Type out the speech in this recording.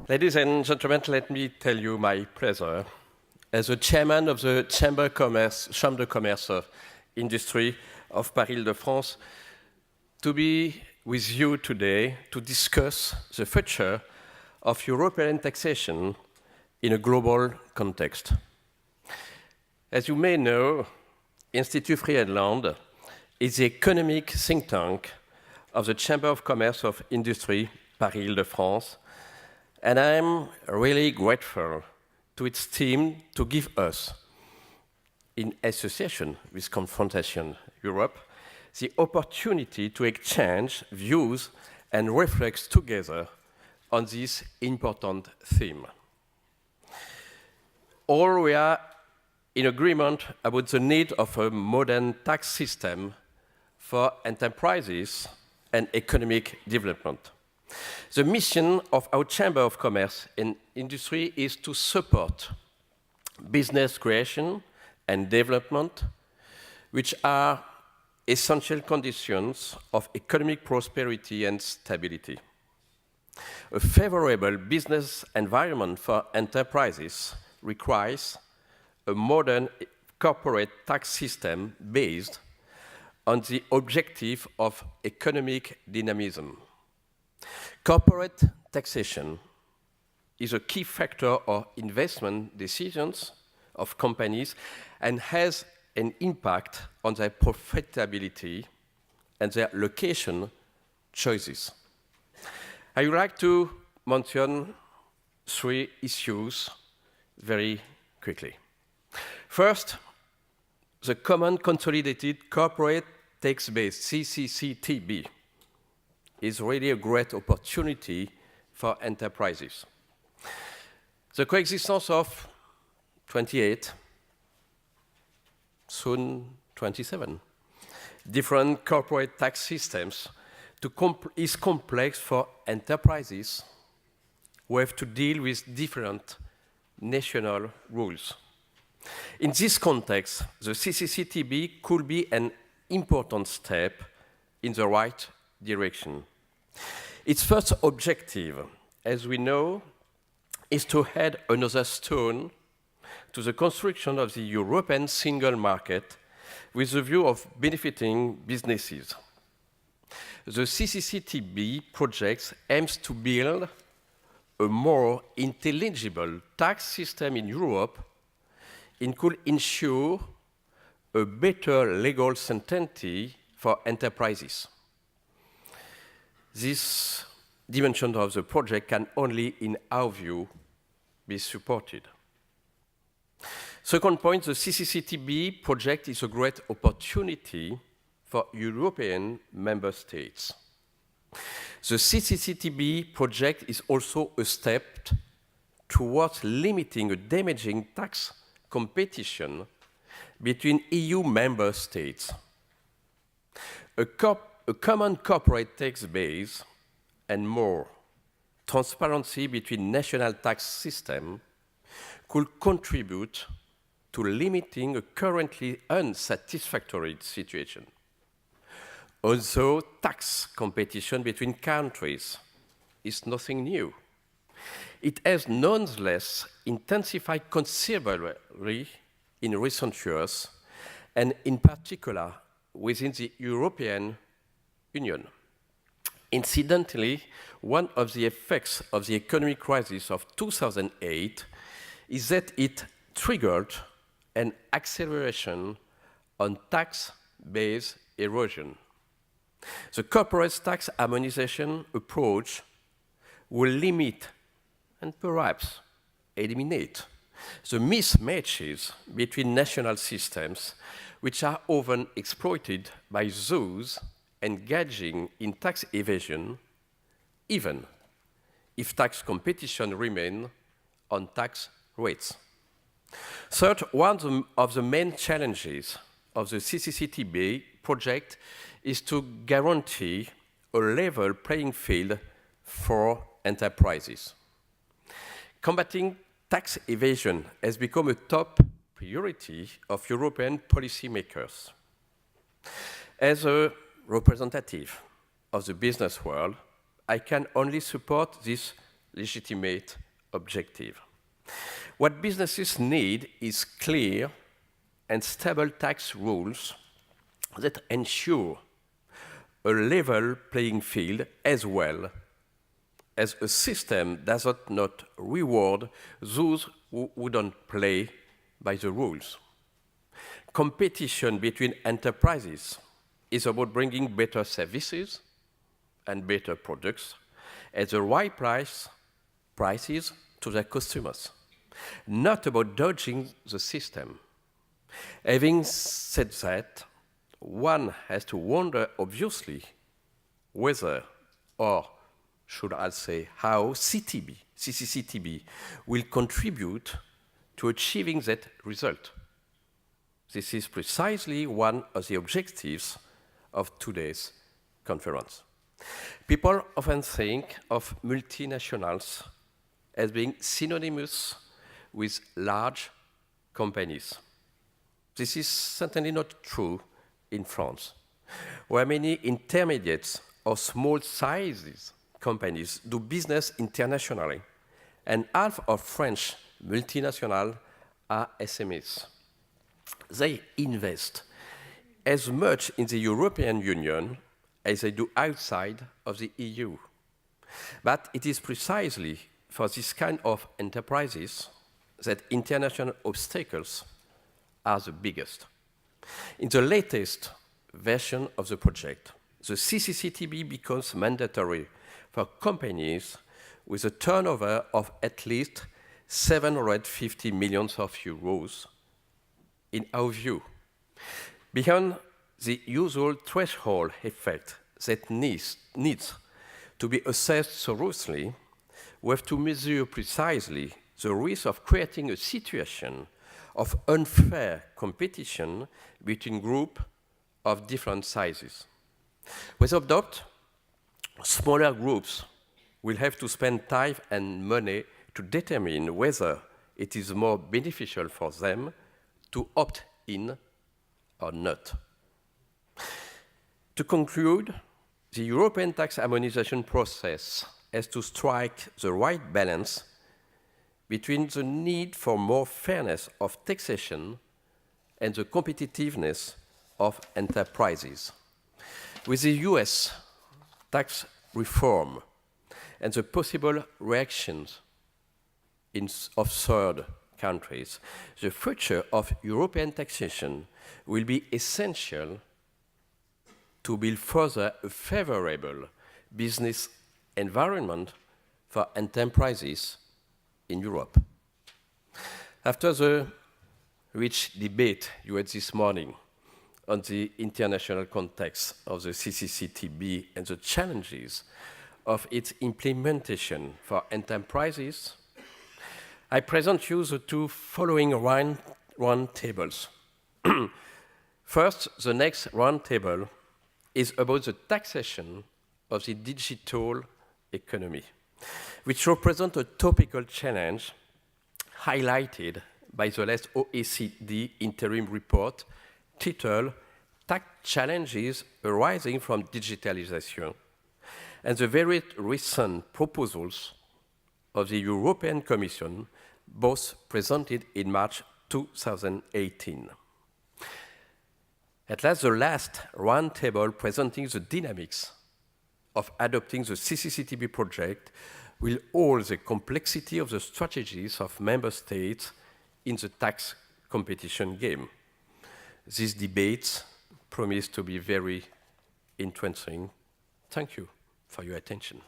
Ladies and gentlemen, let me tell you my pleasure as the chairman of the Chambre de Commerce of Industry of Paris-Ile-de-France to be with you today to discuss the future of European taxation in a global context. As you may know, Institut Friedland is the economic think tank of the Chamber of Commerce of Industry Paris-Ile-de-France, and I'm really grateful to its team to give us, in association with Confrontation Europe, the opportunity to exchange views and reflect together on this important theme. All we are in agreement about the need of a modern tax system for enterprises and economic development. The mission of our Chamber of Commerce and Industry is to support business creation and development, which are essential conditions of economic prosperity and stability. A favorable business environment for enterprises requires a modern corporate tax system based on the objective of economic dynamism. Corporate taxation is a key factor of investment decisions of companies and has an impact on their profitability and their location choices. I would like to mention three issues very quickly. First, the Common Consolidated Corporate Tax Base, CCCTB, is really a great opportunity for enterprises. The coexistence of 28, soon 27, different corporate tax systems is complex for enterprises who have to deal with different national rules. In this context, the CCCTB could be an important step in the right direction. Its first objective, as we know, is to add another stone to the construction of the European single market with the view of benefiting businesses. The CCCTB project aims to build a more intelligible tax system in Europe and could ensure a better legal certainty for enterprises. This dimension of the project can only, in our view, be supported. Second point, the CCCTB project is a great opportunity for European member states. The CCCTB project is also a step towards limiting a damaging tax competition between EU member states. A common corporate tax base and more transparency between national tax systems could contribute to limiting a currently unsatisfactory situation. Also, tax competition between countries is nothing new. It has nonetheless intensified considerably in recent years, and in particular within the European Union. Incidentally, one of the effects of the economic crisis of 2008 is that it triggered an acceleration on tax-based erosion. The corporate tax harmonization approach will limit and perhaps eliminate the mismatches between national systems, which are often exploited by those engaging in tax evasion, even if tax competition remains on tax rates. Third, one of the main challenges of the CCCTB project is to guarantee a level playing field for enterprises. Combating tax evasion has become a top priority of European policymakers. As a representative of the business world, I can only support this legitimate objective. What businesses need is clear and stable tax rules that ensure a level playing field, as well as a system that does not reward those who don't play by the rules. Competition between enterprises is about bringing better services and better products at the right prices to their customers, not about dodging the system. Having said that, one has to wonder, obviously, whether, or should I say, how CCCTB will contribute to achieving that result. This is precisely one of the objectives of today's conference. People often think of multinationals as being synonymous with large companies. This is certainly not true in France, where many intermediate or small sizes companies do business internationally, and half of French multinationals are SMEs. They invest as much in the European Union as they do outside of the EU. But it is precisely for this kind of enterprises that international obstacles are the biggest. In the latest version of the project, the CCCTB becomes mandatory for companies with a turnover of at least 750 million euros, in our view. Beyond the usual threshold effect that needs to be assessed seriously, we have to measure precisely the risk of creating a situation of unfair competition between groups of different sizes. Without doubt, smaller groups will have to spend time and money to determine whether it is more beneficial for them to opt in or not. To conclude, the European tax harmonization process has to strike the right balance between the need for more fairness of taxation and the competitiveness of enterprises. With the US tax reform and the possible reactions of third countries, the future of European taxation will be essential to build further a favorable business environment for enterprises in Europe. After the rich debate you had this morning on the international context of the CCCTB and the challenges of its implementation for enterprises, I present you the two following round tables. First, the next round table is about the taxation of the digital economy, which represents a topical challenge highlighted by the last OECD interim report titled Tax Challenges Arising from Digitalization, and the very recent proposals of the European Commission, both presented in March 2018. At last, the last roundtable presenting the dynamics of adopting the CCCTB project will hold the complexity of the strategies of member states in the tax competition game. These debates promise to be very interesting. Thank you for your attention.